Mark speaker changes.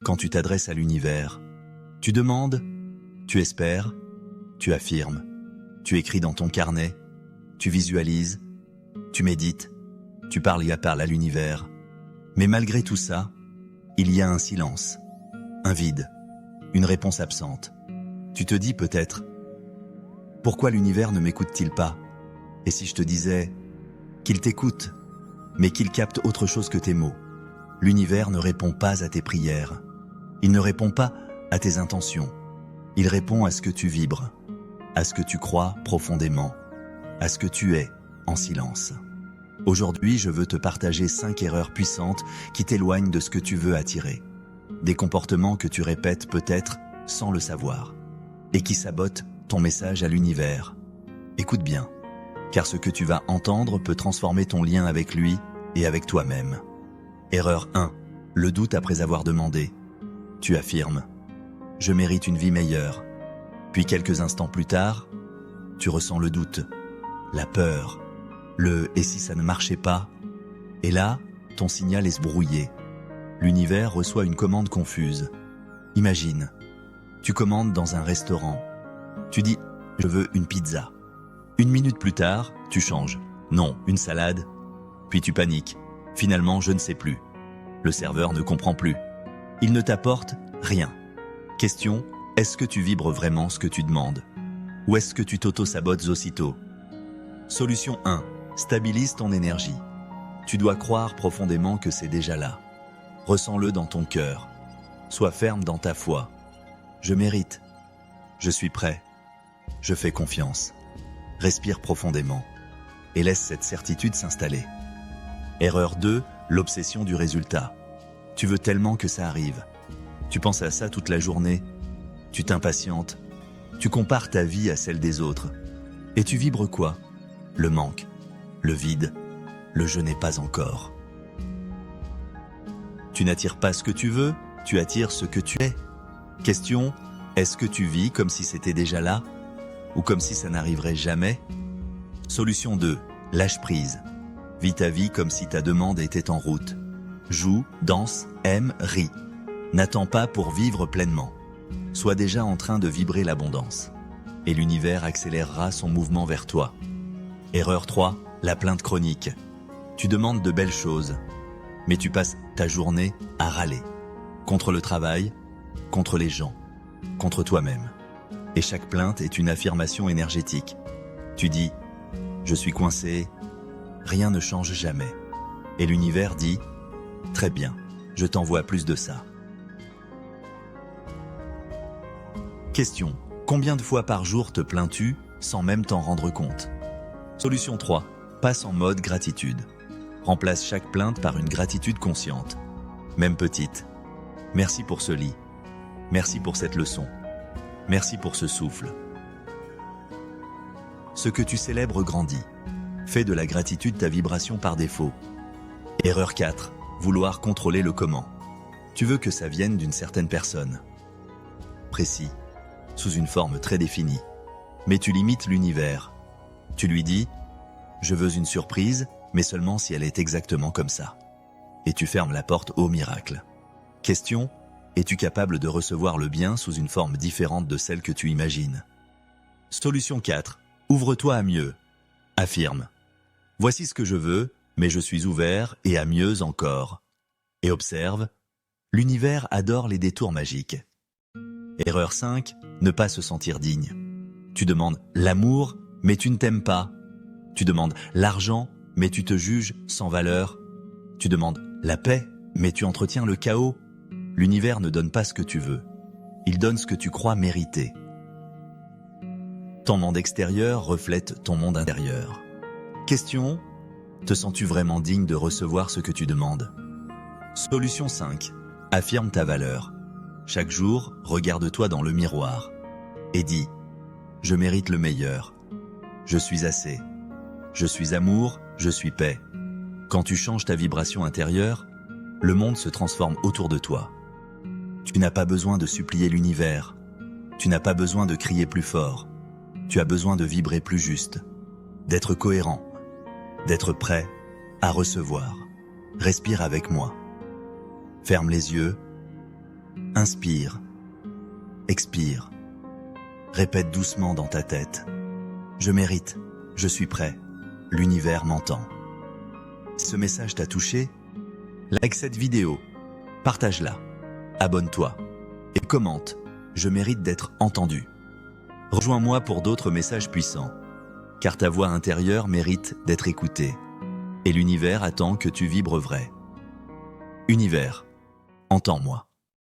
Speaker 1: Quand tu t'adresses à l'univers, tu demandes, tu espères, tu affirmes, tu écris dans ton carnet, tu visualises, tu médites, tu parles à l'univers. Mais malgré tout ça, il y a un silence, un vide, une réponse absente. Tu te dis peut-être, pourquoi l'univers ne m'écoute-t-il pas? Et si je te disais qu'il t'écoute, mais qu'il capte autre chose que tes mots? L'univers ne répond pas à tes prières. Il ne répond pas à tes intentions. Il répond à ce que tu vibres, à ce que tu crois profondément, à ce que tu es en silence. Aujourd'hui, je veux te partager 5 erreurs puissantes qui t'éloignent de ce que tu veux attirer. Des comportements que tu répètes peut-être sans le savoir et qui sabotent ton message à l'univers. Écoute bien, car ce que tu vas entendre peut transformer ton lien avec lui et avec toi-même. Erreur 1. Le doute après avoir demandé. Tu affirmes « Je mérite une vie meilleure ». Puis quelques instants plus tard, tu ressens le doute, la peur, le « et si ça ne marchait pas ?» Et là, ton signal est brouillé. L'univers reçoit une commande confuse. Imagine, tu commandes dans un restaurant. Tu dis « Je veux une pizza ». 1 minute plus tard, tu changes. Non, une salade. Puis tu paniques. Finalement, je ne sais plus. Le serveur ne comprend plus. Il ne t'apporte rien. Question, est-ce que tu vibres vraiment ce que tu demandes? Ou est-ce que tu t'auto-sabotes aussitôt? Solution 1. Stabilise ton énergie. Tu dois croire profondément que c'est déjà là. Ressens-le dans ton cœur. Sois ferme dans ta foi. Je mérite. Je suis prêt. Je fais confiance. Respire profondément et laisse cette certitude s'installer. Erreur 2. L'obsession du résultat. Tu veux tellement que ça arrive. Tu penses à ça toute la journée. Tu t'impatientes. Tu compares ta vie à celle des autres. Et tu vibres quoi? Le manque, le vide, le je n'ai pas encore. Tu n'attires pas ce que tu veux, tu attires ce que tu es. Question, est-ce que tu vis comme si c'était déjà là? Ou comme si ça n'arriverait jamais? Solution 2. Lâche prise. Vis ta vie comme si ta demande était en route. Joue, danse, aime, ris. N'attends pas pour vivre pleinement. Sois déjà en train de vibrer l'abondance. Et l'univers accélérera son mouvement vers toi. Erreur 3. La plainte chronique. Tu demandes de belles choses, mais tu passes ta journée à râler. Contre le travail, contre les gens, contre toi-même. Et chaque plainte est une affirmation énergétique. Tu dis « Je suis coincé », rien ne change jamais. Et l'univers dit « Très bien, je t'envoie plus de ça ». Question. Combien de fois par jour te plains-tu sans même t'en rendre compte? Solution 3. Passe en mode gratitude. Remplace chaque plainte par une gratitude consciente. Même petite. Merci pour ce lit. Merci pour cette leçon. Merci pour ce souffle. Ce que tu célèbres grandit. Fais de la gratitude ta vibration par défaut. Erreur 4. Vouloir contrôler le comment. Tu veux que ça vienne d'une certaine personne. Précis. Sous une forme très définie. Mais tu limites l'univers. Tu lui dis « Je veux une surprise, mais seulement si elle est exactement comme ça. » Et tu fermes la porte au miracle. Question, es-tu capable de recevoir le bien sous une forme différente de celle que tu imagines? Solution 4. Ouvre-toi à mieux. Affirme. Voici ce que je veux, mais je suis ouvert et à mieux encore. Et observe, l'univers adore les détours magiques. Erreur 5. Ne pas se sentir digne. Tu demandes l'amour, mais tu ne t'aimes pas. Tu demandes l'argent, mais tu te juges sans valeur. Tu demandes la paix, mais tu entretiens le chaos. L'univers ne donne pas ce que tu veux. Il donne ce que tu crois mériter. Ton monde extérieur reflète ton monde intérieur. Question, te sens-tu vraiment digne de recevoir ce que tu demandes? Solution 5. Affirme ta valeur. Chaque jour, regarde-toi dans le miroir et dis « Je mérite le meilleur. Je suis assez. Je suis amour, je suis paix. » Quand tu changes ta vibration intérieure, le monde se transforme autour de toi. Tu n'as pas besoin de supplier l'univers. Tu n'as pas besoin de crier plus fort. Tu as besoin de vibrer plus juste, d'être cohérent, d'être prêt à recevoir. Respire avec moi. Ferme les yeux Inspire. Expire. Répète doucement dans ta tête. Je mérite. Je suis prêt. L'univers m'entend. Si ce message t'a touché, like cette vidéo, partage-la, abonne-toi et commente. Je mérite d'être entendu. Rejoins-moi pour d'autres messages puissants, car ta voix intérieure mérite d'être écoutée. Et l'univers attend que tu vibres vrai. Univers, entends-moi.